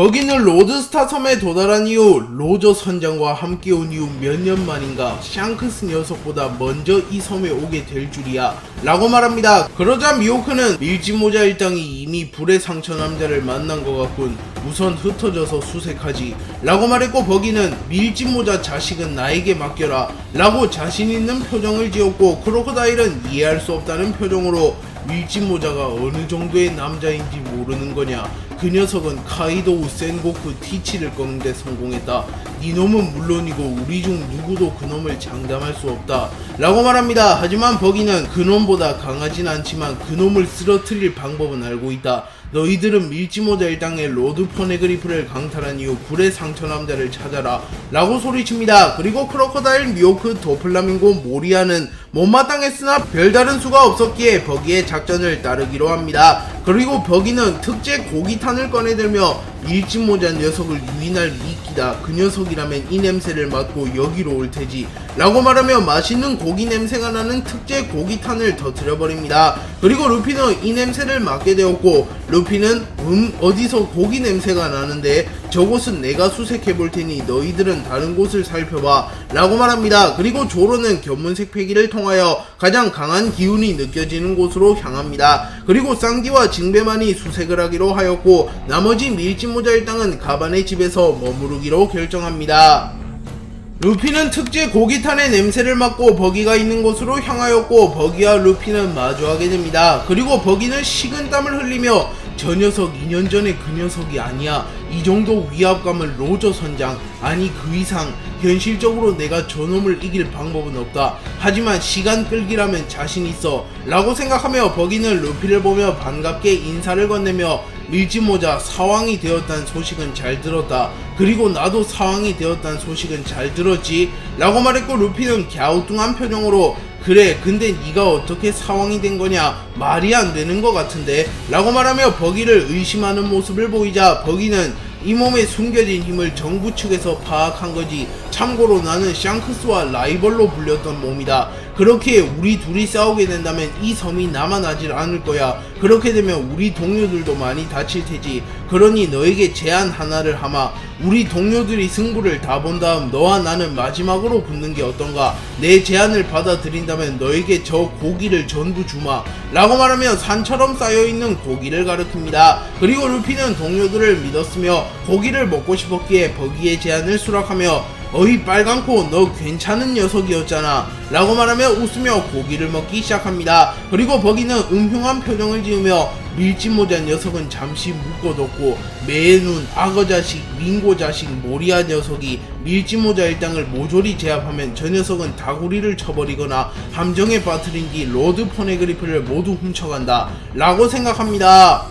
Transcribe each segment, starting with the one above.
버기는 로드스타 섬에 도달한 이후 로저 선장과 함께 온 이후 몇 년 만인가 샹크스 녀석보다 먼저 이 섬에 오게 될 줄이야 라고 말합니다. 그러자 미호크는 밀짚모자 일당이 이미 불의 상처 남자를 만난 것 같군, 우선 흩어져서 수색하지 라고 말했고, 버기는 밀짚모자 자식은 나에게 맡겨라 라고 자신있는 표정을 지었고, 크로커다일은 이해할 수 없다는 표정으로 밀짚모자가 어느 정도의 남자인지 모르는 거냐, 그 녀석은 카이도우 센고쿠 티치를 꺾는데 성공했다. 이놈은 물론이고 우리 중 누구도 그놈을 장담할 수 없다 라고 말합니다. 하지만 버기는 그놈보다 강하진 않지만 그놈을 쓰러뜨릴 방법은 알고 있다. 너희들은 밀짚모자 일당의 로드 포네그리프를 강탈한 이후 불의 상처 남자를 찾아라 라고 소리칩니다. 그리고 크로커다일, 미호크, 도플라밍고, 모리아는 못마땅했으나 별다른 수가 없었기에 버기의 작전을 따르기로 합니다. 그리고 버기는 특제 고기탄을 꺼내들며 밀짚모자 녀석을 유인할 미끼다, 그 녀석이라면 이 냄새를 맡고 여기로 올 테지 라고 말하며 맛있는 고기 냄새가 나는 특제 고기탄을 터뜨려버립니다. 그리고 루피는 이 냄새를 맡게 되었고, 루피는 어디서 고기 냄새가 나는데 저곳은 내가 수색해볼 테니 너희들은 다른 곳을 살펴봐 라고 말합니다. 그리고 조로는 견문색 패기를 통하여 가장 강한 기운이 느껴지는 곳으로 향합니다. 그리고 쌍디와 징베만이 수색을 하기로 하였고, 나머지 밀짚모자 일당은 가반의 집에서 머무르기로 결정합니다. 루피는 특제 고기탄의 냄새를 맡고 버기가 있는 곳으로 향하였고, 버기와 루피는 마주하게 됩니다. 그리고 버기는 식은땀을 흘리며 저 녀석 2년 전에 그 녀석이 아니야. 이 정도 위압감은 로저 선장, 아니 그 이상, 현실적으로 내가 저놈을 이길 방법은 없다. 하지만 시간 끌기라면 자신 있어 라고 생각하며 버기는 루피를 보며 반갑게 인사를 건네며 밀짚모자 사왕이 되었다는 소식은 잘 들었다. 그리고 나도 사왕이 되었다는 소식은 잘 들었지 라고 말했고, 루피는 갸우뚱한 표정으로 그래, 근데 네가 어떻게 사왕이 된 거냐, 말이 안 되는 것 같은데 라고 말하며 버기를 의심하는 모습을 보이자, 버기는 이 몸에 숨겨진 힘을 정부 측에서 파악한 거지. 참고로 나는 샹크스와 라이벌로 불렸던 몸이다. 그렇게 우리 둘이 싸우게 된다면 이 섬이 남아나질 않을 거야. 그렇게 되면 우리 동료들도 많이 다칠 테지. 그러니 너에게 제안 하나를 하마. 우리 동료들이 승부를 다 본 다음 너와 나는 마지막으로 붙는 게 어떤가? 내 제안을 받아들인다면 너에게 저 고기를 전부 주마 라고 말하며 산처럼 쌓여있는 고기를 가리킵니다. 그리고 루피는 동료들을 믿었으며 고기를 먹고 싶었기에 버기의 제안을 수락하며 어이 빨강코, 너 괜찮은 녀석이었잖아 라고 말하며 웃으며 고기를 먹기 시작합니다. 그리고 버기는 음흉한 표정을 지으며 밀짚모자 녀석은 잠시 묶어뒀고, 매눈, 악어자식, 민고자식, 모리아 녀석이 밀짚모자 일당을 모조리 제압하면 저 녀석은 다구리를 쳐버리거나 함정에 빠뜨린 뒤 로드 포네그리프를 모두 훔쳐간다 라고 생각합니다.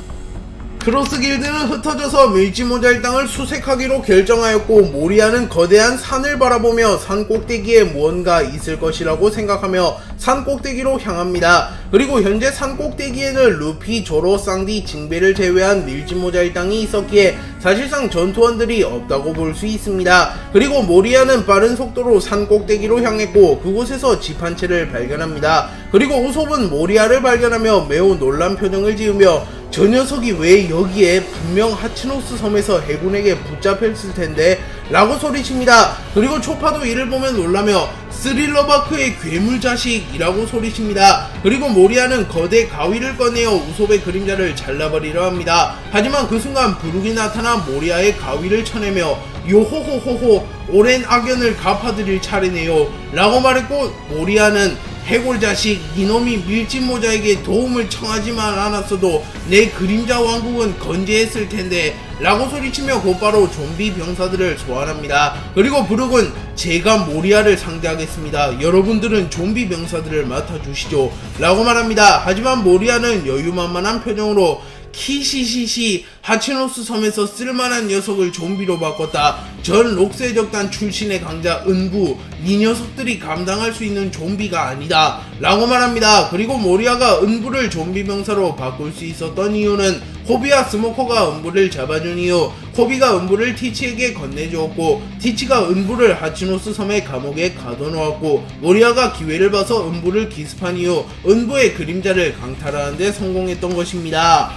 크로스 길드는 흩어져서 밀짚모자 일당을 수색하기로 결정하였고, 모리아는 거대한 산을 바라보며 산 꼭대기에 무언가 있을 것이라고 생각하며 산 꼭대기로 향합니다. 그리고 현재 산 꼭대기에는 루피, 조로, 쌍디, 징베를 제외한 밀짚모자 일당이 있었기에 사실상 전투원들이 없다고 볼 수 있습니다. 그리고 모리아는 빠른 속도로 산 꼭대기로 향했고 그곳에서 집 한 채를 발견합니다. 그리고 우솝은 모리아를 발견하며 매우 놀란 표정을 지으며 저 녀석이 왜 여기에, 분명 하치노스 섬에서 해군에게 붙잡혔을 텐데 라고 소리칩니다. 그리고 초파도 이를 보며 놀라며 스릴러바크의 괴물자식이라고 소리칩니다. 그리고 모리아는 거대 가위를 꺼내어 우솝의 그림자를 잘라버리려 합니다. 하지만 그 순간 부룩이 나타나 모리아의 가위를 쳐내며 요호호호호, 오랜 악연을 갚아드릴 차례네요 라고 말했고, 모리아는 해골자식, 이놈이 밀짚모자에게 도움을 청하지만 않았어도 내 그림자 왕국은 건재했을 텐데 라고 소리치며 곧바로 좀비 병사들을 소환합니다. 그리고 부룩은 제가 모리아를 상대하겠습니다. 여러분들은 좀비 병사들을 맡아주시죠 라고 말합니다. 하지만 모리아는 여유만만한 표정으로 키시시시, 하치노스 섬에서 쓸만한 녀석을 좀비로 바꿨다. 전 록세 적단 출신의 강자 은구, 이 녀석들이 감당할 수 있는 좀비가 아니다 라고 말합니다. 그리고 모리아가 은부를 좀비 병사로 바꿀 수 있었던 이유는 호비와 스모커가 은부를 잡아준 이후 호비가 은부를 티치에게 건네주었고, 티치가 은부를 하치노스 섬의 감옥에 가둬놓았고, 모리아가 기회를 봐서 은부를 기습한 이후 은부의 그림자를 강탈하는 데 성공했던 것입니다.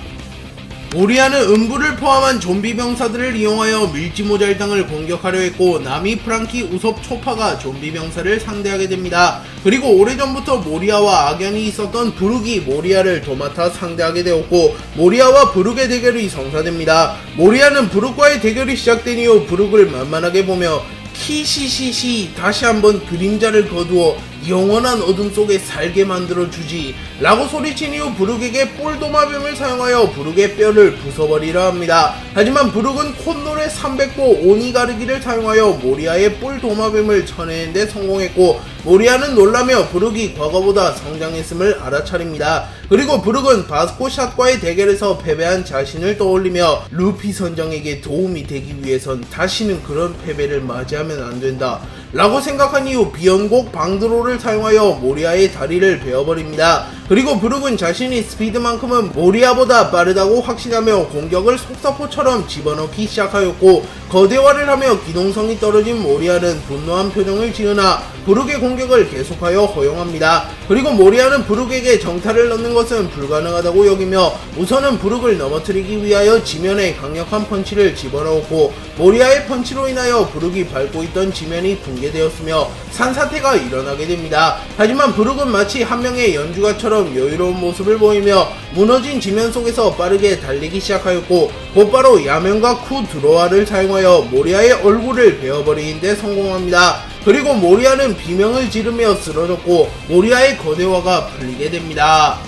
모리아는 음부를 포함한 좀비 병사들을 이용하여 밀지모잘당을 공격하려 했고 나미, 프랑키, 우섭, 초파가 좀비 병사를 상대하게 됩니다. 그리고 오래전부터 모리아와 악연이 있었던 브룩이 모리아를 도맡아 상대하게 되었고 모리아와 브룩의 대결이 성사됩니다. 모리아는 브룩과의 대결이 시작된 이후 브룩을 만만하게 보며 키시시시 다시 한번 그림자를 거두어 영원한 어둠 속에 살게 만들어주지 라고 소리친 이후 브룩에게 뿔도마뱀을 사용하여 브룩의 뼈를 부숴버리려 합니다. 하지만 브룩은 콧노래 300보 오니가르기를 사용하여 모리아의 뿔도마뱀을 쳐내는 데 성공했고 모리아는 놀라며 브룩이 과거보다 성장했음을 알아차립니다. 그리고 브룩은 바스코샷과의 대결에서 패배한 자신을 떠올리며 루피 선장에게 도움이 되기 위해선 다시는 그런 패배를 맞이하면 안된다 라고 생각한 이후 비연곡 방드로를 사용하여 모리아의 다리를 베어버립니다. 그리고 브룩은 자신이 스피드만큼은 모리아보다 빠르다고 확신하며 공격을 속사포처럼 집어넣기 시작하였고 거대화를 하며 기동성이 떨어진 모리아는 분노한 표정을 지으나 브룩의 공격을 계속하여 허용합니다. 그리고 모리아는 브룩에게 정타를 넣는 것은 불가능하다고 여기며 우선은 브룩을 넘어뜨리기 위하여 지면에 강력한 펀치를 집어넣었고 모리아의 펀치로 인하여 브룩이 밟고 있던 지면이 붕괴되었으며 산사태가 일어나게 됩니다. 하지만 브룩은 마치 한 명의 연주가처럼 여유로운 모습을 보이며 무너진 지면 속에서 빠르게 달리기 시작하였고 곧바로 야면과 쿠 드로아를 사용하여 모리아의 얼굴을 베어버리는 데 성공합니다. 그리고 모리아는 비명을 지르며 쓰러졌고 모리아의 거대화가 풀리게 됩니다.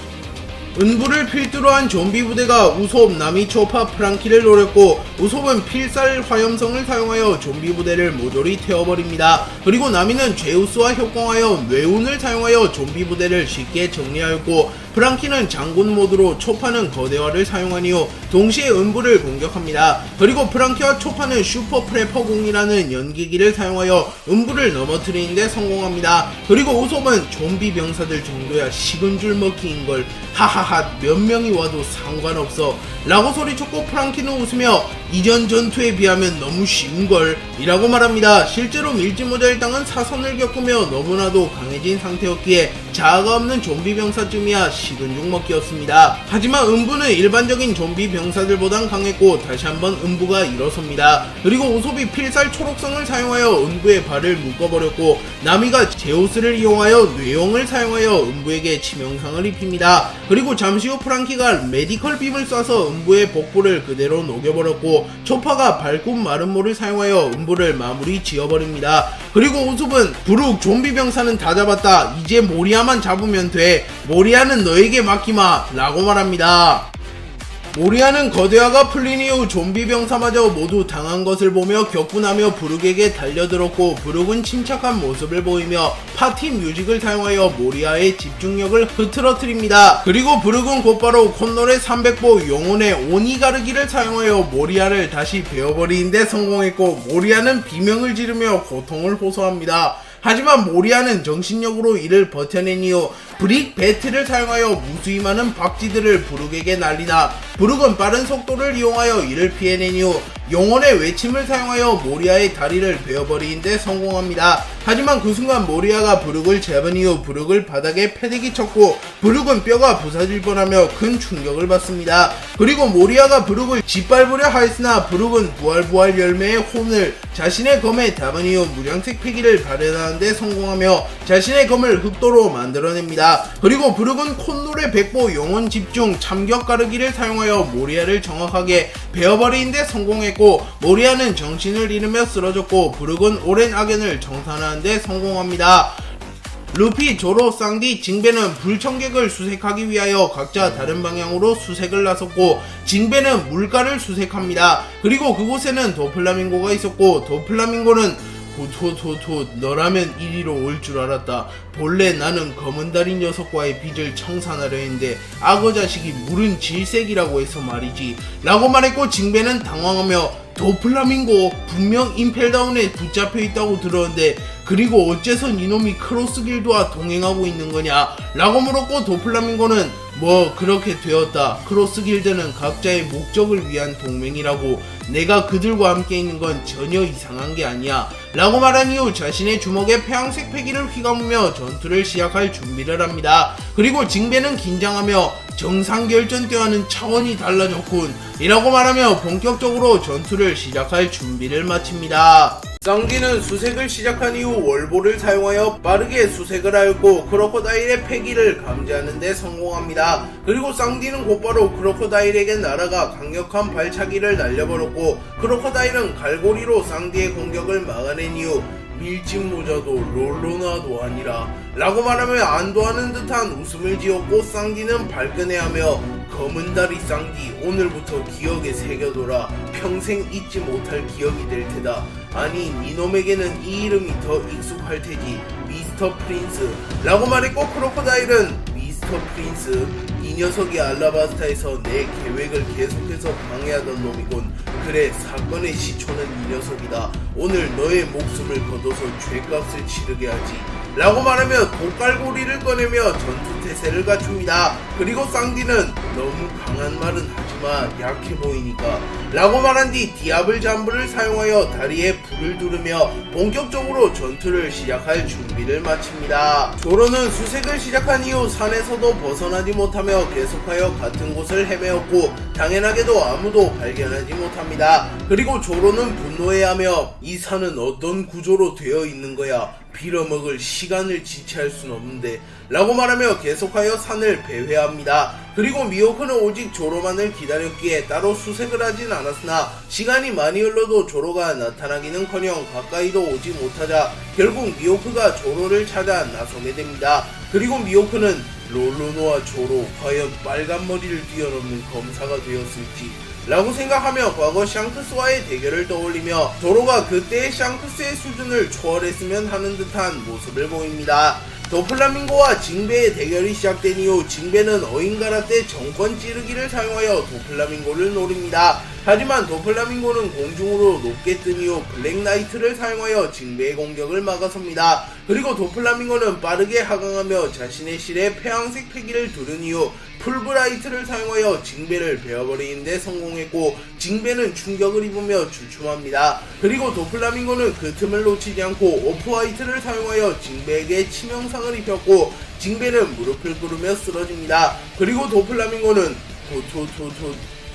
은부를 필두로 한 좀비 부대가 우솝, 나미, 초파, 프랑키를 노렸고 우솝은 필살 화염성을 사용하여 좀비 부대를 모조리 태워버립니다. 그리고 나미는 제우스와 협공하여 뇌운을 사용하여 좀비 부대를 쉽게 정리하였고 프랑키는 장군 모드로 초파는 거대화를 사용한 이후 동시에 은부를 공격합니다. 그리고 프랑키와 초파는 슈퍼 프레퍼공이라는 연기기를 사용하여 은부를 넘어뜨리는 데 성공합니다. 그리고 우솝은 좀비 병사들 정도야 식은 줄 먹기인걸 하하하 몇 명이 와도 상관없어 라고 소리쳤고 프랑키는 웃으며 이전 전투에 비하면 너무 쉬운걸 이라고 말합니다. 실제로 밀지모잘당은 사선을 겪으며 너무나도 강해진 상태였기에 자아가 없는 좀비 병사쯤이야 식은 죽 먹기였습니다. 하지만 은부는 일반적인 좀비 병사들보단 강했고 다시 한번 은부가 일어섭니다. 그리고 우솝이 필살 초록성을 사용하여 은부의 발을 묶어버렸고 나미가 제우스를 이용하여 뇌용을 사용하여 은부에게 치명상을 입힙니다. 그리고 잠시 후 프랑키가 메디컬 빔을 쏴서 은부의 복부를 그대로 녹여버렸고 초파가 발굽 마름모를 사용하여 은부를 마무리 지어버립니다. 그리고 우솝은 브룩 좀비 병사는 다 잡았다 이제 모리아만 잡으면 돼 모리아는 너에게 맡기마 라고 말합니다. 모리아는 거대화가 풀린 이후 좀비 병사마저 모두 당한 것을 보며 격분하며 브룩에게 달려들었고 브룩은 침착한 모습을 보이며 파티 뮤직을 사용하여 모리아의 집중력을 흐트러뜨립니다. 그리고 브룩은 곧바로 콧노래 300보 영혼의 오니가르기를 사용하여 모리아를 다시 베어버리는 데 성공했고 모리아는 비명을 지르며 고통을 호소합니다. 하지만 모리아는 정신력으로 이를 버텨낸 이후 브릭 배트를 사용하여 무수히 많은 박쥐들을 브룩에게 날리나 브룩은 빠른 속도를 이용하여 이를 피해낸 이후 영혼의 외침을 사용하여 모리아의 다리를 베어버리는 데 성공합니다. 하지만 그 순간 모리아가 브룩을 잡은 이후 브룩을 바닥에 패대기 쳤고 브룩은 뼈가 부서질 뻔하며 큰 충격을 받습니다. 그리고 모리아가 브룩을 짓밟으려 하였으나 브룩은 부활 열매의 혼을 자신의 검에 담은 이후 무량색 패기를 발현하는 데 성공하며 자신의 검을 흑도로 만들어냅니다. 그리고 브룩은 콧노래 100보 영혼 집중 참격 가르기를 사용하여 모리아를 정확하게 베어버리는 데 성공했고 모리아는 정신을 잃으며 쓰러졌고 브룩은 오랜 악연을 정산하는 데 성공합니다. 루피, 조로, 쌍디, 징베는 불청객을 수색하기 위하여 각자 다른 방향으로 수색을 나섰고 징베는 물가를 수색합니다. 그리고 그곳에는 도플라밍고가 있었고 도플라밍고는 도토토토 너라면 이리로 올 줄 알았다. 본래 나는 검은다리 녀석과의 빚을 청산하려 했는데 악어 자식이 물은 질색이라고 해서 말이지 라고 말했고 징베는 당황하며 도플라밍고 분명 임펠다운에 붙잡혀 있다고 들었는데 그리고 어째선 이놈이 크로스 길드와 동행하고 있는 거냐 라고 물었고 도플라밍고는 뭐 그렇게 되었다. 크로스 길드는 각자의 목적을 위한 동맹이라고 내가 그들과 함께 있는 건 전혀 이상한 게 아니야 라고 말한 이후 자신의 주먹에 폐양색 패기를 휘감으며 전투를 시작할 준비를 합니다. 그리고 징베는 긴장하며 정상 결전 때와는 차원이 달라졌군 이라고 말하며 본격적으로 전투를 시작할 준비를 마칩니다. 쌍디는 수색을 시작한 이후 월보를 사용하여 빠르게 수색을 하였고 크로코다일의 패기를 감지하는 데 성공합니다. 그리고 쌍디는 곧바로 크로코다일에게 날아가 강력한 발차기를 날려버렸고 크로코다일은 갈고리로 쌍디의 공격을 막아낸 이후 밀짚모자도 롤로나도 아니라 라고 말하며 안도하는 듯한 웃음을 지었고 쌍디는 발끈해하며 검은다리 쌍디 오늘부터 기억에 새겨둬라 평생 잊지 못할 기억이 될 테다. 아니 니놈에게는 이 이름이 더 익숙할 테지 미스터 프린스 라고 말했고 크로코다일은 미스터 프린스 이 녀석이 알라바스타에서 내 계획을 계속해서 방해하던 놈이군. 그래 사건의 시초는 이 녀석이다. 오늘 너의 목숨을 거둬서 죄값을 치르게 하지 라고 말하며 독갈고리를 꺼내며 전투태세를 갖춥니다. 그리고 쌍디는 너무 강한 말은 하지마 약해 보이니까 라고 말한 뒤 디아블 잠브를 사용하여 다리에 불을 두르며 본격적으로 전투를 시작할 준비를 마칩니다. 조로는 수색을 시작한 이후 산에서도 벗어나지 못하며 계속하여 같은 곳을 헤매었고 당연하게도 아무도 발견하지 못합니다. 그리고 조로는 분노해하며 이 산은 어떤 구조로 되어 있는 거야 빌어먹을 시간을 지체할 순 없는데 라고 말하며 계속하여 산을 배회합니다. 그리고 미호크는 오직 조로만을 기다렸기에 따로 수색을 하진 않았으나 시간이 많이 흘러도 조로가 나타나기는커녕 가까이도 오지 못하자 결국 미호크가 조로를 찾아 나서게 됩니다. 그리고 미호크는 롤로노와 조로 과연 빨간 머리를 뛰어넘는 검사가 되었을지 라고 생각하며 과거 샹크스와의 대결을 떠올리며 조로가 그때의 샹크스의 수준을 초월했으면 하는 듯한 모습을 보입니다. 도플라밍고와 징베의 대결이 시작된 이후 징베는 어인가라 때 정권 찌르기를 사용하여 도플라밍고를 노립니다. 하지만 도플라밍고는 공중으로 높게 뜬 이후 블랙나이트를 사용하여 징베의 공격을 막아섭니다. 그리고 도플라밍고는 빠르게 하강하며 자신의 실에 폐왕색 패기를 두른 이후 풀브라이트를 사용하여 징베를 베어버리는 데 성공했고 징베는 충격을 입으며 주춤합니다. 그리고 도플라밍고는 그 틈을 놓치지 않고 오프화이트를 사용하여 징베에게 치명상을 입혔고 징베는 무릎을 꿇으며 쓰러집니다. 그리고 도플라밍고는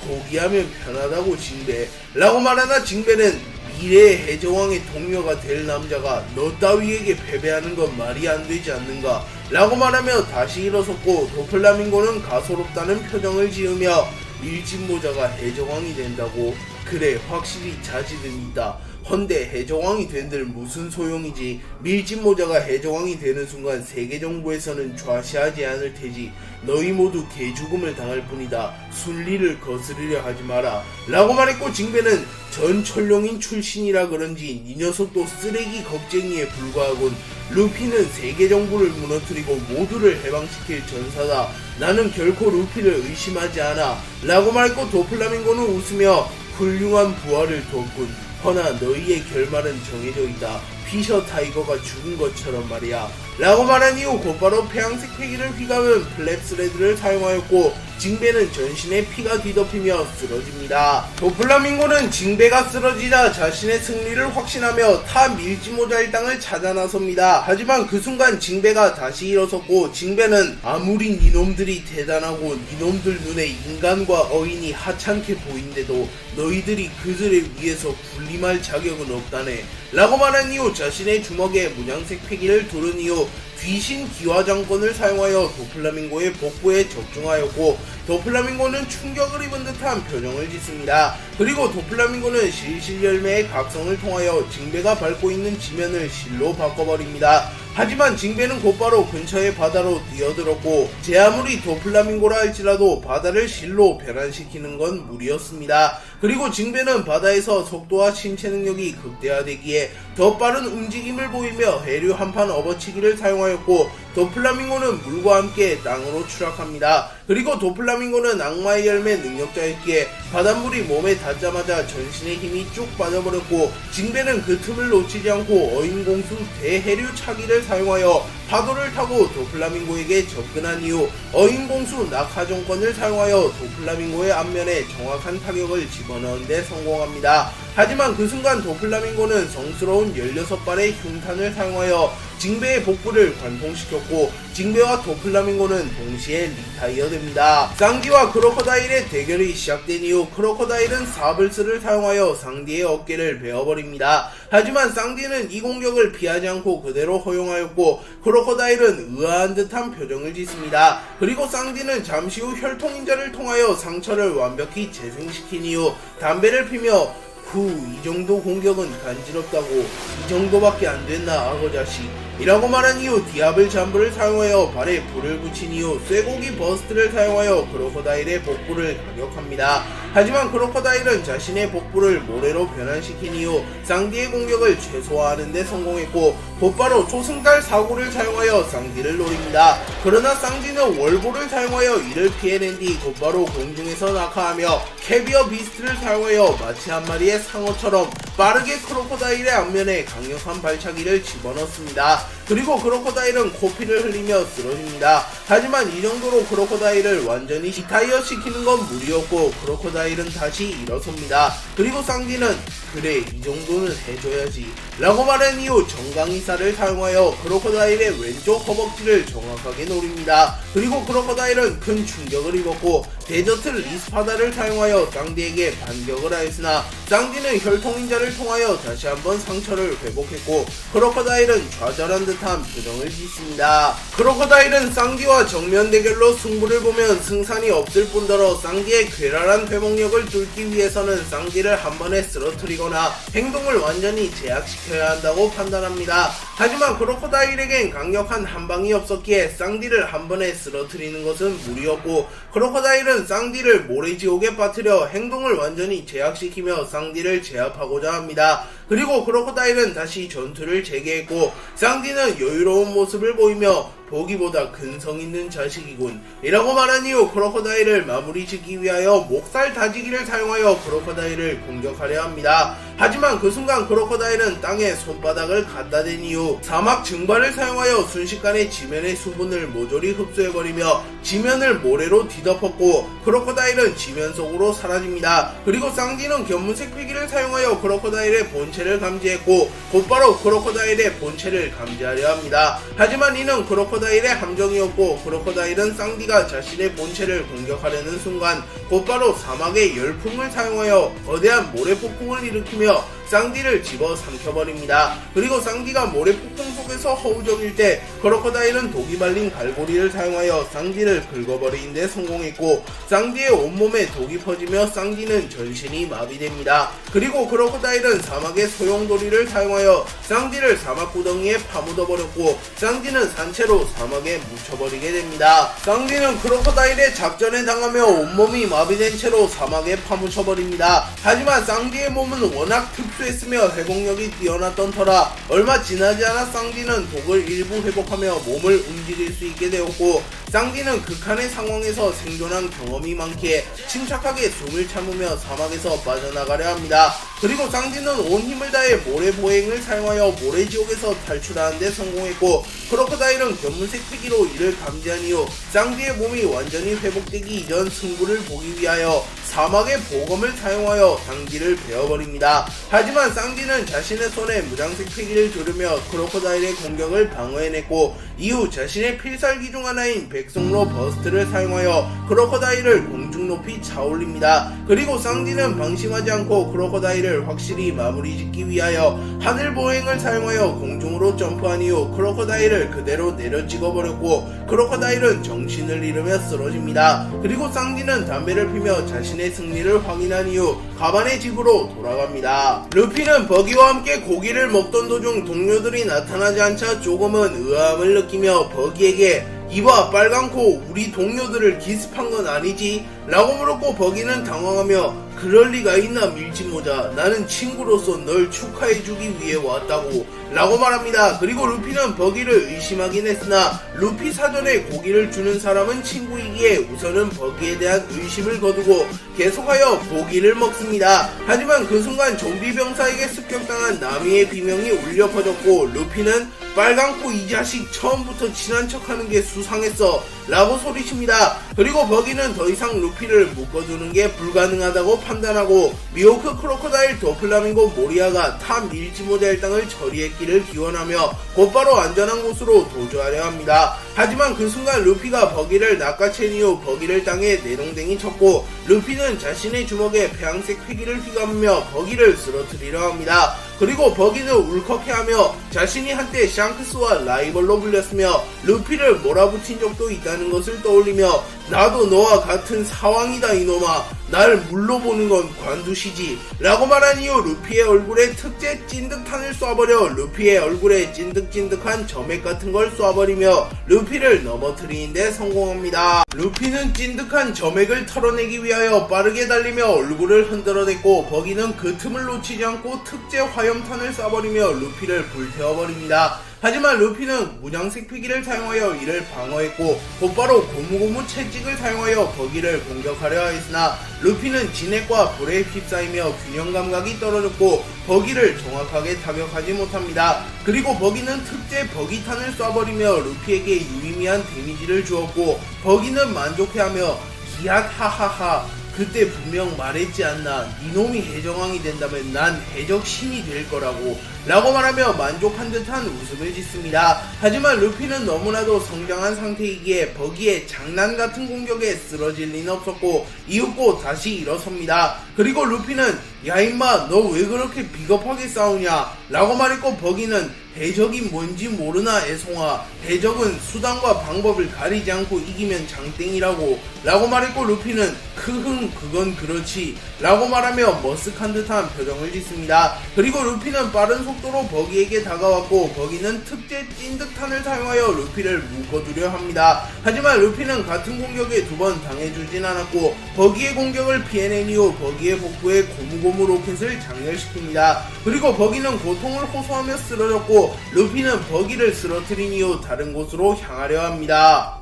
포기하면 편하다고 징베 라고 말하나 징베는 미래의 해적왕의 동료가 될 남자가 너 따위에게 패배하는 건 말이 안 되지 않는가 라고 말하며 다시 일어섰고 도플라밍고는 가소롭다는 표정을 지으며 밀짚모자가 해적왕이 된다고 그래 확실히 자질은 있다. 헌데 해적왕이 된들 무슨 소용이지. 밀짚모자가 해적왕이 되는 순간 세계정부에서는 좌시하지 않을 테지. 너희 모두 개죽음을 당할 뿐이다. 순리를 거스르려 하지 마라 라고 말했고 징베는 전 철룡인 출신이라 그런지 이 녀석도 쓰레기 겁쟁이에 불과하군. 루피는 세계정부를 무너뜨리고 모두를 해방시킬 전사다. 나는 결코 루피를 의심하지 않아 라고 말했고 도플라밍고는 웃으며 훌륭한 부하를 뒀군. 허나 너희의 결말은 정해져 있다. 피셔 타이거가 죽은 것처럼 말이야 라고 말한 이후 곧바로 폐왕색 패기를 휘감은 플랩스레드를 사용하였고 징베는 전신에 피가 뒤덮이며 쓰러집니다. 도플라밍고는 징베가 쓰러지자 자신의 승리를 확신하며 타 밀짚모자 일당을 찾아 나섭니다. 하지만 그 순간 징베가 다시 일어섰고 징베는 아무리 니놈들이 대단하고 니놈들 눈에 인간과 어인이 하찮게 보인데도 너희들이 그들을 위해서 군림할 자격은 없다네 라고 말한 이후 자신의 주먹에 문양색 패기를 두른 이후 귀신 기화장권을 사용하여 도플라밍고의 복부에 적중하였고 도플라밍고는 충격을 입은 듯한 표정을 짓습니다. 그리고 도플라밍고는 실실 열매의 각성을 통하여 징베가 밟고 있는 지면을 실로 바꿔버립니다. 하지만 징베는 곧바로 근처의 바다로 뛰어들었고 제 아무리 도플라밍고라 할지라도 바다를 실로 변환시키는 건 무리였습니다. 그리고 징베는 바다에서 속도와 신체 능력이 극대화되기에 더 빠른 움직임을 보이며 해류 한판 업어치기를 사용하였고 도플라밍고는 물과 함께 땅으로 추락합니다. 그리고 도플라밍고는 악마의 열매 능력자였기에 바닷물이 몸에 닿자마자 전신의 힘이 쭉 빠져버렸고 징베는 그 틈을 놓치지 않고 어인공수 대해류 차기를 사용하여 파도를 타고 도플라밍고에게 접근한 이후 어인공수 낙하정권을 사용하여 도플라밍고의 앞면에 정확한 타격을 집어넣은 데 성공합니다. 하지만 그 순간 도플라밍고는 성스러운 16발의 흉탄을 사용하여 징베의 복부를 관통시켰고 징베와 도플라밍고는 동시에 리타이어 됩니다. 쌍디와 크로커다일의 대결이 시작된 이후 크로커다일은 사블스를 사용하여 쌍디의 어깨를 베어버립니다. 하지만 쌍디는 이 공격을 피하지 않고 그대로 허용하였고 크로커다일은 의아한 듯한 표정을 짓습니다. 그리고 쌍디는 잠시 후 혈통인자를 통하여 상처를 완벽히 재생시킨 이후 담배를 피며 이 정도 공격은 간지럽다고, 이 정도밖에 안 됐나 악어 자식 이라고 말한 이후 디아블 잠브를 사용하여 발에 불을 붙인 이후 쇠고기 버스트를 사용하여 크로커다일의 복부를 가격합니다. 하지만 크로커다일은 자신의 복부를 모래로 변환시킨 이후 쌍디의 공격을 최소화하는 데 성공했고 곧바로 초승달 사고를 사용하여 쌍디를 노립니다. 그러나 쌍디는 월보를 사용하여 이를 피해낸 뒤 곧바로 공중에서 낙하하며 캐비어 비스트를 사용하여 마치 한 마리의 상어처럼 빠르게 크로커다일의 앞면에 강력한 발차기를 집어넣습니다. 그리고 크로커다일은 코피를 흘리며 쓰러집니다. 하지만 이 정도로 크로커다일을 완전히 리타이어 시키는 건 무리였고 크로커다일은 다시 일어섭니다. 그리고 쌍디는 그래 이 정도는 해줘야지 라고 말한 이후 정강이사를 사용하여 크로커다일의 왼쪽 허벅지를 정확하게 노립니다. 그리고 크로커다일은 큰 충격을 입었고 데저트 리스파다를 사용하여 쌍디에게 반격을 하였으나 쌍디는 혈통인자를 통하여 다시 한번 상처를 회복했고 크로커다일은 좌절한 듯한 표정을 짓습니다. 크로커다일은 쌍디와 정면 대결로 승부를 보면 승산이 없을 뿐더러 쌍디의 괴랄한 회복력을 뚫기 위해서는 쌍디를 한 번에 쓰러뜨리거나 행동을 완전히 제약시켜야 한다고 판단합니다. 하지만 크로커다일에겐 강력한 한방이 없었기에 쌍디를 한 번에 쓰러뜨리는 것은 무리였고 크로커다일은 쌍디를 모래지옥에 빠뜨려 행동을 완전히 제약시키며 쌍디를 제압하고자 합니다. 그리고 크로커다일은 다시 전투를 재개했고 쌍디는 여유로운 모습을 보이며 보기보다 근성 있는 자식이군 이라고 말한 이후 크로커다일을 마무리 짓기 위하여 목살 다지기를 사용하여 크로커다일을 공격하려 합니다. 하지만 그 순간 크로커다일은 땅에 손바닥을 갖다 댄 이후 사막 증발을 사용하여 순식간에 지면의 수분을 모조리 흡수해버리며 지면을 모래로 뒤덮었고 크로커다일은 지면 속으로 사라집니다. 그리고 쌍디는 견문색 필기를 사용하여 크로커다일의 본체를 감지했고 곧바로 크로커다일의 본체를 감지하려 합니다. 하지만 이는 크로커다일의 함정이었고 크로커다일은 쌍디가 자신의 본체를 공격하려는 순간 곧바로 사막의 열풍을 사용하여 거대한 모래폭풍을 일으키며 쌍디를 집어 삼켜버립니다. 그리고 쌍디가 모래폭풍 속에서 허우적일 때 크로커다일은 독이 발린 갈고리를 사용하여 쌍디를 긁어버리는 데 성공했고 쌍디의 온몸에 독이 퍼지며 쌍디는 전신이 마비됩니다. 그리고 크로커다일은 사막의 소용돌이를 사용하여 쌍디를 사막 구덩이에 파묻어버렸고 쌍디는 산채로 사막에 묻혀버리게 됩니다. 쌍디는 크로커다일의 작전에 당하며 온몸이 마비된 채로 사막에 파묻혀버립니다. 하지만 쌍디의 몸은 워낙 흡수했으며 회복력이 뛰어났던 터라 얼마 지나지 않아 쌍디는 독을 일부 회복하며 몸을 움직일 수 있게 되었고 쌍디는 극한의 상황에서 생존한 경험이 많기에 침착하게 숨을 참으며 사막에서 빠져나가려 합니다. 그리고 쌍디는 온 힘을 다해 모래보행을 사용하여 모래지옥에서 탈출하는 데 성공했고 크로커다일은 견문색 피기로 이를 감지한 이후 쌍디의 몸이 완전히 회복되기 이전 승부를 보기 위하여 사막의 보검을 사용하여 쌍디를 베어버립니다. 하지만 쌍디는 자신의 손에 무장색 피기를 두르며 크로커다일의 공격을 방어해냈고 이후 자신의 필살기 중 하나인 백성로 버스트를 사용하여 크로커다일을 공중 높이 차올립니다. 그리고 쌍디는 방심하지 않고 크로커다일을 확실히 마무리 짓기 위하여 하늘 보행을 사용하여 공중으로 점프한 이후 크로커다일을 그대로 내려 찍어버렸고 크로커다일은 정신을 잃으며 쓰러집니다. 그리고 쌍디는 담배를 피며 자신의 승리를 확인한 이후 가반의 집으로 돌아갑니다. 루피는 버기와 함께 고기를 먹던 도중 동료들이 나타나지 않자 조금은 의아함을 느끼며 버기에게 이봐 빨강코 우리 동료들을 기습한 건 아니지? 라고 물었고 버기는 당황하며 그럴 리가 있나 밀짚모자 나는 친구로서 널 축하해주기 위해 왔다고 라고 말합니다. 그리고 루피는 버기를 의심하긴 했으나 루피 사전에 고기를 주는 사람은 친구이기에 우선은 버기에 대한 의심을 거두고 계속하여 고기를 먹습니다. 하지만 그 순간 좀비 병사에게 습격당한 나미의 비명이 울려 퍼졌고 루피는 빨강코 이 자식 처음부터 친한 척하는 게 수상했어 라고 소리칩니다. 그리고 버기는 더 이상 루피를 묶어두는 게 불가능하다고 판단하고 미호크 크로커다일 도플라밍고 모리아가 타 밀지모자 일당을 처리했기를 기원하며 곧바로 안전한 곳으로 도주하려 합니다. 하지만 그 순간 루피가 버기를 낚아챈 이후 버기를 땅에 내동댕이 쳤고 루피는 자신의 주먹에 폐양색 휘기를 휘감으며 버기를 쓰러뜨리려 합니다. 그리고 버기는 울컥해하며 자신이 한때 샹크스와 라이벌로 불렸으며 루피를 몰아붙인 적도 있다는 것을 떠올리며 나도 너와 같은 사왕이다 이놈아 날 물로 보는 건 관두시지 라고 말한 이후 루피의 얼굴에 특제 찐득탄을 쏴버려 루피의 얼굴에 찐득찐득한 점액 같은 걸 쏴버리며 루피를 넘어뜨리는 데 성공합니다. 루피는 찐득한 점액을 털어내기 위하여 빠르게 달리며 얼굴을 흔들어댔고 버기는 그 틈을 놓치지 않고 특제 화염탄을 쏴버리며 루피를 불태워버립니다. 하지만 루피는 무장색 피기를 사용하여 이를 방어했고 곧바로 고무고무 채찍을 사용하여 버기를 공격하려 했으나 루피는 진액과 불에 휩싸이며 균형 감각이 떨어졌고 버기를 정확하게 타격하지 못합니다. 그리고 버기는 특제 버기탄을 쏴버리며 루피에게 유의미한 데미지를 주었고 버기는 만족해하며 기앗 하하하 그때 분명 말했지 않나 이놈이 해적왕이 된다면 난 해적신이 될 거라고 라고 말하며 만족한 듯한 웃음을 짓습니다. 하지만 루피는 너무나도 성장한 상태이기에 버기의 장난 같은 공격에 쓰러질 리는 없었고 이윽고 다시 일어섭니다. 그리고 루피는 야 임마 너 왜 그렇게 비겁하게 싸우냐 라고 말했고 버기는 해적이 뭔지 모르나 애송아 해적은 수단과 방법을 가리지 않고 이기면 장땡이라고 라고 말했고 루피는 크흥 그건 그렇지 라고 말하며 머쓱한 듯한 표정을 짓습니다. 그리고 루피는 빠른 속도로 버기에게 다가왔고 버기는 특제 찐득탄을 사용하여 루피를 묶어두려 합니다. 하지만 루피는 같은 공격에 두 번 당해주진 않았고 버기의 공격을 피해낸 이후 버기의 복부에 고무고무 로켓을 장렬시킵니다. 그리고 버기는 고통을 호소하며 쓰러졌고 루피는 버기를 쓰러뜨린 이후 다른 곳으로 향하려 합니다.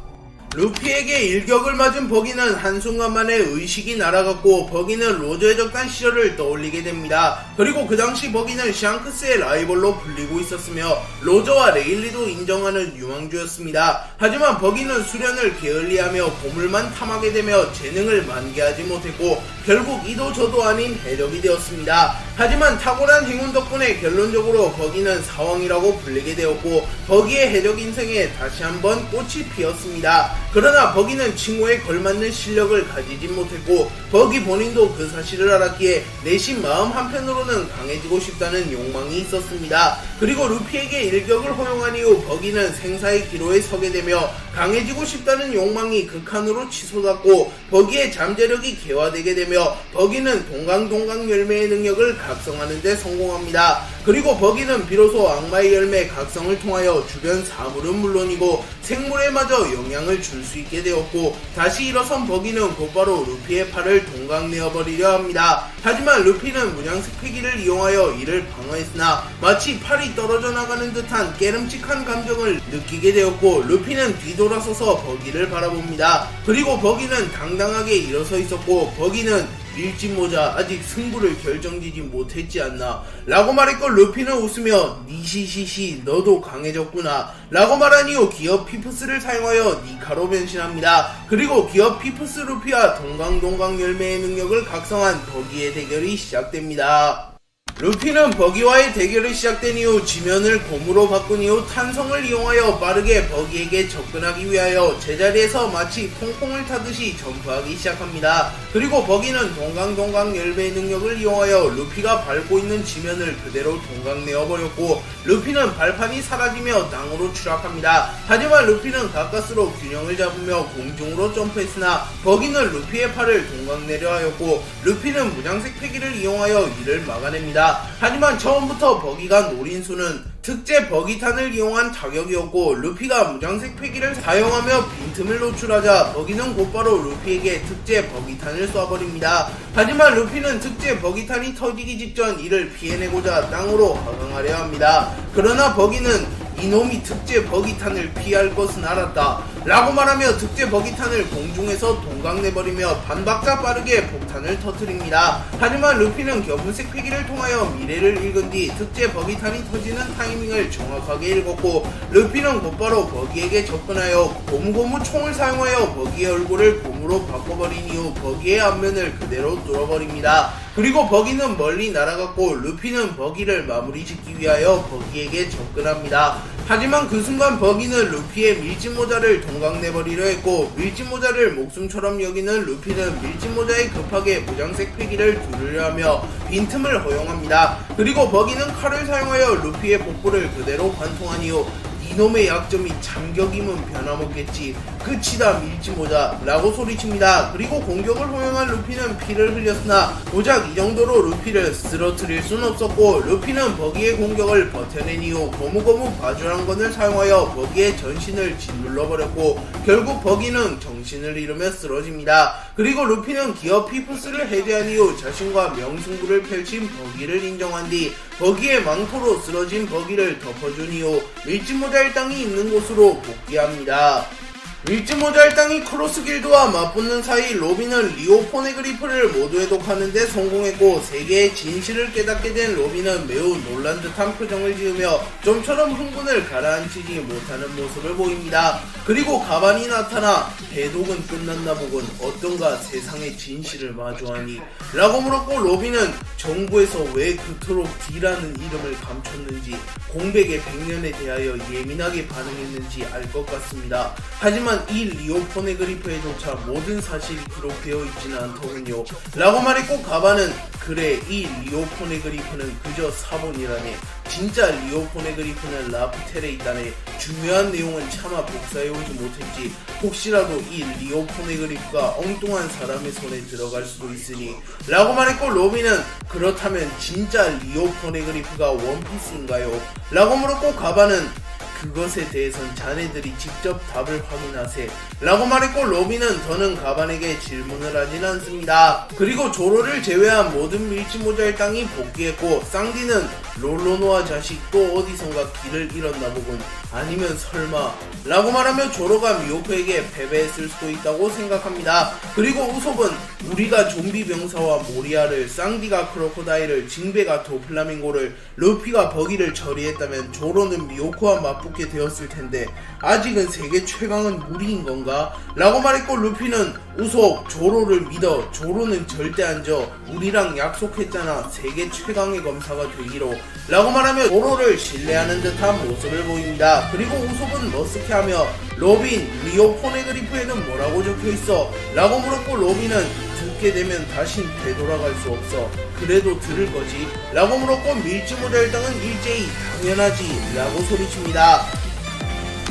루피에게 일격을 맞은 버기는 한순간 만에 의식이 날아갔고 버기는 로저의 적단 시절을 떠올리게 됩니다. 그리고 그 당시 버기는 샹크스의 라이벌로 불리고 있었으며 로저와 레일리도 인정하는 유망주였습니다. 하지만 버기는 수련을 게을리하며 보물만 탐하게 되며 재능을 만개하지 못했고 결국 이도 저도 아닌 해적이 되었습니다. 하지만 탁월한 행운 덕분에 결론적으로 버기는 사왕이라고 불리게 되었고 버기의 해적 인생에 다시 한번 꽃이 피었습니다. 그러나 버기는 칭호에 걸맞는 실력을 가지진 못했고 버기 본인도 그 사실을 알았기에 내심 마음 한편으로는 강해지고 싶다는 욕망이 있었습니다. 그리고 루피에게 일격을 허용한 이후 버기는 생사의 기로에 서게 되며 강해지고 싶다는 욕망이 극한으로 치솟았고 버기의 잠재력이 개화되게 되며 버기는 동강 열매의 능력을 각성하는 데 성공합니다. 그리고 버기는 비로소 악마의 열매 각성을 통하여 주변 사물은 물론이고 생물에 마저 영향을 줄 수 있게 되었고 다시 일어선 버기는 곧바로 루피의 팔을 동강내어버리려 합니다. 하지만 루피는 문양색 패기를 이용하여 이를 방어했으나 마치 팔이 떨어져 나가는 듯한 깨름칙한 감정을 느끼게 되었고 루피는 뒤돌아서서 버기를 바라봅니다. 그리고 버기는 당당하게 일어서 있었고 버기는 밀짚모자 아직 승부를 결정지지 못했지 않나 라고 말했고 루피는 웃으며 니시시시 너도 강해졌구나 라고 말한 이후 기어 피프스를 사용하여 니카로 변신합니다. 그리고 기어 피프스 루피와 동강 열매의 능력을 각성한 버기의 대결이 시작됩니다. 루피는 버기와의 대결이 시작된 이후 지면을 곰으로 바꾼 이후 탄성을 이용하여 빠르게 버기에게 접근하기 위하여 제자리에서 마치 퐁퐁을 타듯이 점프하기 시작합니다. 그리고 버기는 동강 열매의 능력을 이용하여 루피가 밟고 있는 지면을 그대로 동강내어버렸고 루피는 발판이 사라지며 땅으로 추락합니다. 하지만 루피는 가까스로 균형을 잡으며 공중으로 점프했으나 버기는 루피의 팔을 동강내려 하였고 루피는 무장색 패기를 이용하여 이를 막아냅니다. 하지만 처음부터 버기가 노린 수는 특제 버기탄을 이용한 타격이었고 루피가 무장색 패기를 사용하며 빈틈을 노출하자 버기는 곧바로 루피에게 특제 버기탄을 쏴버립니다. 하지만 루피는 특제 버기탄이 터지기 직전 이를 피해내고자 땅으로 하강하려 합니다. 그러나 버기는 이놈이 특제 버기탄을 피할 것은 알았다 라고 말하며 특제 버기탄을 공중에서 동강내버리며 반박자 빠르게 폭탄을 터뜨립니다. 하지만 루피는 겨분색 패기를 통하여 미래를 읽은 뒤 특제 버기탄이 터지는 타이밍을 정확하게 읽었고 루피는 곧바로 버기에게 접근하여 고무고무 총을 사용하여 버기의 얼굴을 곰으로 바꿔버린 이후 버기의 앞면을 그대로 뚫어버립니다. 그리고 버기는 멀리 날아갔고 루피는 버기를 마무리 짓기 위하여 버기에게 접근합니다. 하지만 그 순간 버기는 루피의 밀짚모자를 동강내버리려 했고 밀짚모자를 목숨처럼 여기는 루피는 밀짚모자에 급하게 무장색 패기를 두르려 하며 빈틈을 허용합니다. 그리고 버기는 칼을 사용하여 루피의 복부를 그대로 관통한 이후 이놈의 약점이 참격임은 변함없겠지. 끝이다 밀짚모자 라고 소리칩니다. 그리고 공격을 허용한 루피는 피를 흘렸으나 고작 이 정도로 루피를 쓰러뜨릴 순 없었고 루피는 버기의 공격을 버텨낸 이후 고무고무 바주랑건을 사용하여 버기의 전신을 짓눌러버렸고 결국 버기는 정신을 잃으며 쓰러집니다. 그리고 루피는 기어 피프스를 해제한 이후 자신과 명승부를 펼친 버기를 인정한 뒤 버기의 망토로 쓰러진 버기를 덮어준 이후 밀짚모자 일당이 있는 곳으로 복귀합니다. 밀짚모자 일당이 크로스길드와 맞붙는 사이 로빈은 리오 포네그리프를 모두 해독하는데 성공했고 세계의 진실을 깨닫게 된 로빈은 매우 놀란 듯한 표정을 지으며 좀처럼 흥분을 가라앉히지 못하는 모습을 보입니다. 그리고 가반이 나타나 해독은 끝났나 보군 어떤가 세상의 진실을 마주하니 라고 물었고 로빈은 정부에서 왜 그토록 D라는 이름을 감췄는지 공백의 100년에 대하여 예민하게 반응했는지 알 것 같습니다. 하지만 이 리오 포네그리프에조차 모든 사실이 기록되어 있지는 않더군요 라고 말했고 가반은 그래 이 리오 포네그리프는 그저 사본이라네. 진짜 리오 포네그리프는 라프텔에 있다네. 중요한 내용은 차마 복사해오지 못했지. 혹시라도 이 리오 포네그리프가 엉뚱한 사람의 손에 들어갈 수도 있으니 라고 말했고 로빈은 그렇다면 진짜 리오 포네그리프가 원피스인가요? 라고 물었고 가반은 그것에 대해선 자네들이 직접 답을 확인하세 라고 말했고 로빈은 더는 가반에게 질문을 하진 않습니다. 그리고 조로를 제외한 모든 밀짚모자 일당이 복귀했고 쌍디는 롤로노아 자식 또 어디선가 길을 잃었나 보군. 아니면 설마 라고 말하며 조로가 미호크에게 패배했을 수도 있다고 생각합니다. 그리고 우솝은 우리가 좀비 병사와 모리아를 쌍디가 크로코다일을 징베가 도플라밍고를 루피가 버기를 처리했다면 조로는 미호크와 맞붙게 되었을 텐데 아직은 세계 최강은 무리인 건가? 라고 말했고 루피는 우솝 조로를 믿어. 조로는 절대 안 져. 우리랑 약속했잖아. 세계 최강의 검사가 되기로 라고 말하며 조로를 신뢰하는 듯한 모습을 보입니다. 그리고 우솝은 머쓱해하며 로빈 리오 포네그리프에는 뭐라고 적혀있어? 라고 물었고 로빈은 듣게 되면 다신 되돌아갈 수 없어. 그래도 들을 거지? 라고 물었고 밀짚모자 일당은 일제히 당연하지 라고 소리칩니다.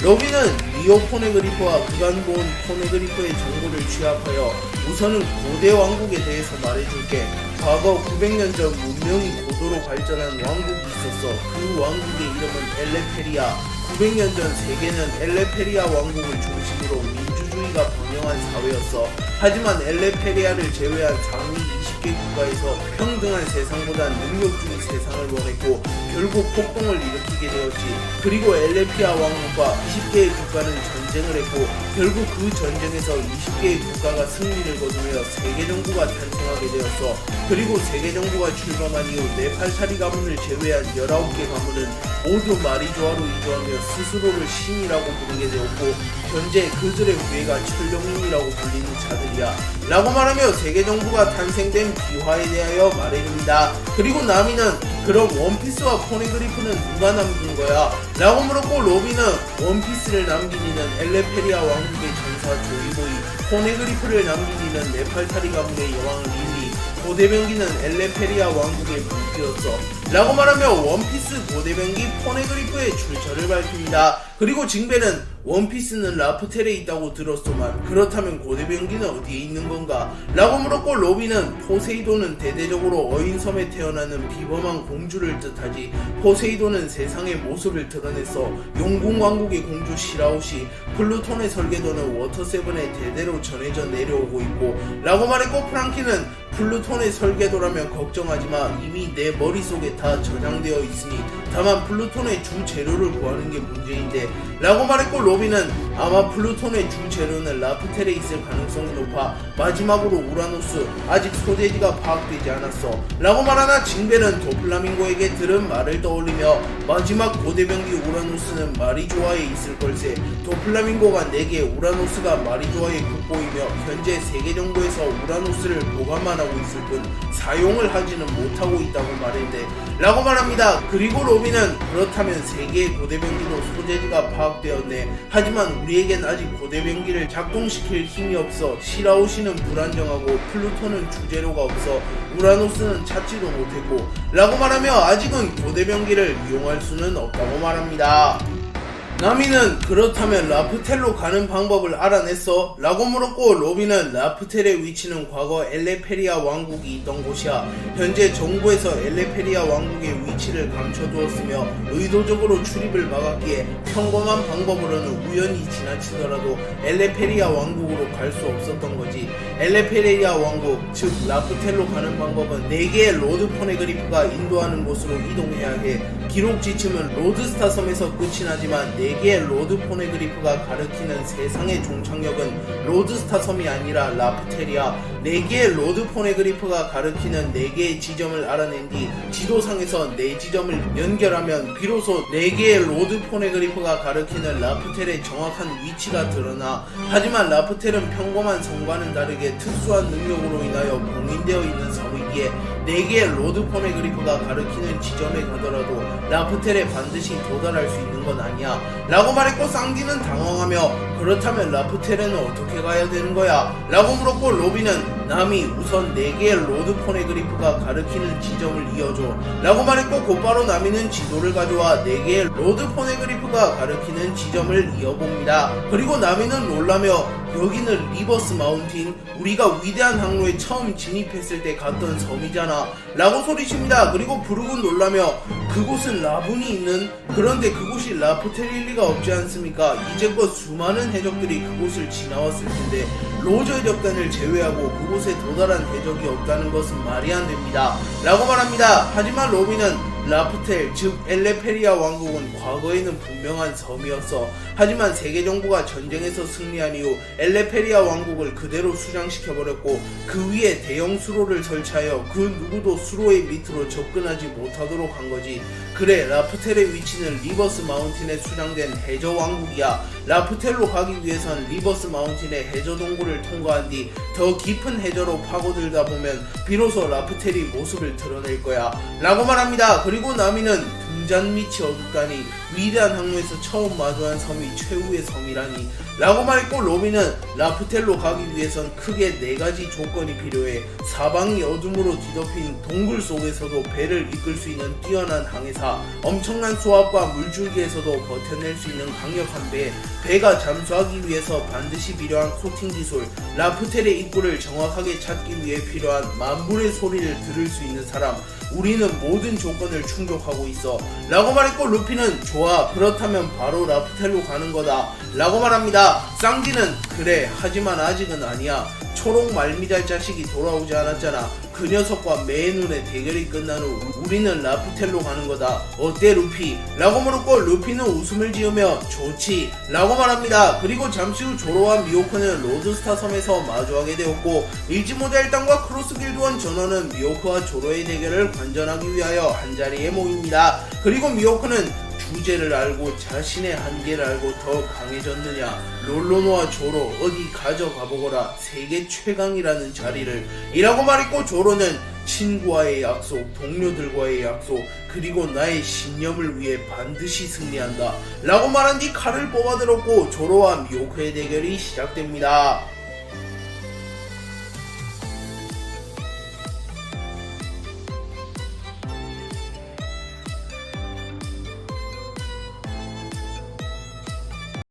로빈은 리오 포네그리프와 그간 본 포네그리프의 정보를 취합하여 우선은 고대 왕국에 대해서 말해줄게. 과거 900년 전 문명이 고도로 발전한 왕국이 있었어. 그 왕국의 이름은 엘레페리아. 900년 전 세계는 엘레페리아 왕국을 중심으로 민주주의가 번영한 사회였어. 하지만 엘레페리아를 제외한 상위 20개 국가에서 평등한 세상보단 능력주의 세상을 원했고 결국 폭동을 일으키게 되었지. 그리고 엘레피아 왕국과 20개의 국가는 전쟁을 했고 결국 그 전쟁에서 20개의 국가가 승리를 거두며 세계정부가 탄생하게 되었어. 그리고 세계정부가 출범한 이후 네팔타리 가문을 제외한 19개 가문은 모두 마리조아로 이주하며 스스로를 신이라고 부르게 되었고 현재 그들의 후예가 철령님이라고 불리는 자들이야 라고 말하며 세계정부가 탄생된 비화에 대하여 말해줍니다. 그리고 나미는 그럼 원피스와 포네그리프는 누가 남긴 거야? 라고 물었고 로빈은 원피스를 남긴 이는 엘레페리아 왕국의 전사 조이보이, 포네그리프를 남긴 이는 네팔타리 가문의 여왕 릴리, 고대병기는 엘레페리아 왕국의 무기였어 라고 말하며 원피스 고대병기 포네그리프의 출처를 밝힙니다. 그리고 징베는 원피스는 라프텔에 있다고 들었소만 그렇다면 고대병기는 어디에 있는 건가? 라고 물었고 로빈은 포세이돈은 대대적으로 어인섬에 태어나는 비범한 공주를 뜻하지. 포세이돈은 세상의 모습을 드러냈어. 용궁왕국의 공주 시라오시, 플루톤의 설계도는 워터세븐에 대대로 전해져 내려오고 있고 라고 말했고 프랑키는 플루톤의 설계도라면 걱정하지마. 이미 내 머릿속에 다 저장되어 있으니 다만 플루톤의 주 재료를 구하는 게 문제인데 라고 말했고, 로빈은 아마 플루톤의 주 재료는 라프텔에 있을 가능성이 높아. 마지막으로 우라노스, 아직 소재지가 파악되지 않았어 라고 말하나 징벨은 도플라밍고에게 들은 말을 떠올리며 마지막 고대병기 우라노스는 마리조아에 있을 걸세. 도플라밍고가 내게 우라노스가 마리조아에 국보이며 현재 세계 정부에서 우라노스를 보관만 하고 있을 뿐 사용을 하지는 못하고 있다고 말했는데 라고 말합니다. 그리고 로빈은 그렇다면 세계의 고대병기도 소재지가 파악되었네. 하지만 우리에겐 아직 고대병기를 작동시킬 힘이 없어. 시라오시는 불안정하고 플루톤은 주재료가 없어 우라노스는 찾지도 못했고 라고 말하며 아직은 고대병기를 이용할 수는 없다고 말합니다. 나미는 그렇다면 라프텔로 가는 방법을 알아냈어? 라고 물었고, 로빈은 라프텔의 위치는 과거 엘레페리아 왕국이 있던 곳이야. 현재 정부에서 엘레페리아 왕국의 위치를 감춰두었으며 의도적으로 출입을 막았기에 평범한 방법으로는 우연히 지나치더라도 엘레페리아 왕국으로 갈 수 없었던 거지. 엘레페리아 왕국, 즉 라프텔로 가는 방법은 4개의 로드 포네그리프가 인도하는 곳으로 이동해야 해. 기록 지침은 로드스타 섬에서 끝이 나지만 4개의 로드 포네그리프가 가리키는 세상의 종착역은 로드스타 섬이 아니라 라프텔이야. 4개의 로드 포네그리프가 가리키는 4개의 지점을 알아낸 뒤 지도상에서 4지점을 연결하면 비로소 4개의 로드 포네그리프가 가리키는 라프텔의 정확한 위치가 드러나. 하지만 라프텔은 평범한 섬과는 다르게 특수한 능력으로 인하여 봉인되어 있는 섬이기에 4개의 로드 포네그리프가 가리키는 지점에 가더라도 라프텔에 반드시 도달할 수 있는 건 아니야 라고 말했고, 쌍디는 당황하며 그렇다면 라프텔에는 어떻게 가야 되는 거야? 라고 물었고, 로빈은 남이 우선 4개의 로드 포네그리프가 가리키는 지점을 이어줘 라고 말했고, 곧바로 나미는 지도를 가져와 4개의 로드 포네그리프가 가리키는 지점을 이어봅니다. 그리고 나미는 놀라며 여기는 리버스 마운틴, 우리가 위대한 항로에 처음 진입했을 때 갔던 섬이잖아 라고 소리칩니다. 그리고 브룩은 놀라며 그곳은 라분이 있는, 그런데 그곳이 라프텔일 리가 없지 않습니까? 이제껏 수많은 해적들이 그곳을 지나왔을 텐데 로저 해적단을 제외하고 그곳에 도달한 해적이 없다는 것은 말이 안 됩니다 라고 말합니다. 하지만 로빈은 라프텔, 즉 엘레페리아 왕국은 과거에는 분명한 섬이었어. 하지만 세계정부가 전쟁에서 승리한 이후 엘레페리아 왕국을 그대로 수장시켜버렸고 그 위에 대형 수로를 설치하여 그 누구도 수로의 밑으로 접근하지 못하도록 한 거지. 그래, 라프텔의 위치는 리버스 마운틴에 수장된 해저 왕국이야. 라프텔로 가기 위해선 리버스 마운틴의 해저 동굴을 통과한 뒤 더 깊은 해저로 파고들다 보면 비로소 라프텔이 모습을 드러낼 거야 라고 말합니다. 그리고 나미는 등잔 밑이 어둡다니, 위대한 항로에서 처음 마주한 섬이 최후의 섬이라니 라고 말했고, 로빈은 라프텔로 가기 위해선 크게 4가지 조건이 필요해. 사방이 어둠으로 뒤덮인 동굴 속에서도 배를 이끌 수 있는 뛰어난 항해사, 엄청난 수압과 물줄기에서도 버텨낼 수 있는 강력한 배, 배가 잠수하기 위해서 반드시 필요한 코팅 기술, 라프텔의 입구를 정확하게 찾기 위해 필요한 만불의 소리를 들을 수 있는 사람. 우리는 모든 조건을 충족하고 있어 라고 말했고, 루피는 좋아, 그렇다면 바로 라프텔로 가는 거다 라고 말합니다. 쌍디는 그래, 하지만 아직은 아니야. 초록 말미잘 자식이 돌아오지 않았잖아. 그 녀석과 매의 눈의 대결이 끝난 후 우리는 라프텔로 가는 거다. 어때 루피? 라고 물었고, 루피는 웃음을 지으며 좋지 라고 말합니다. 그리고 잠시 후 조로와 미호크는 로드스타 섬에서 마주하게 되었고, 일지모자 일당과 크로스 길드원 전원은 미호크와 조로의 대결을 관전하기 위하여 한자리에 모입니다. 그리고 미호크는 주제를 알고 자신의 한계를 알고 더 강해졌느냐, 롤로노와 조로 어디 가져가보거라, 세계 최강이라는 자리를 이라고 말했고, 조로는 친구와의 약속, 동료들과의 약속, 그리고 나의 신념을 위해 반드시 승리한다 라고 말한 뒤 칼을 뽑아들었고 조로와 미호크의 대결이 시작됩니다.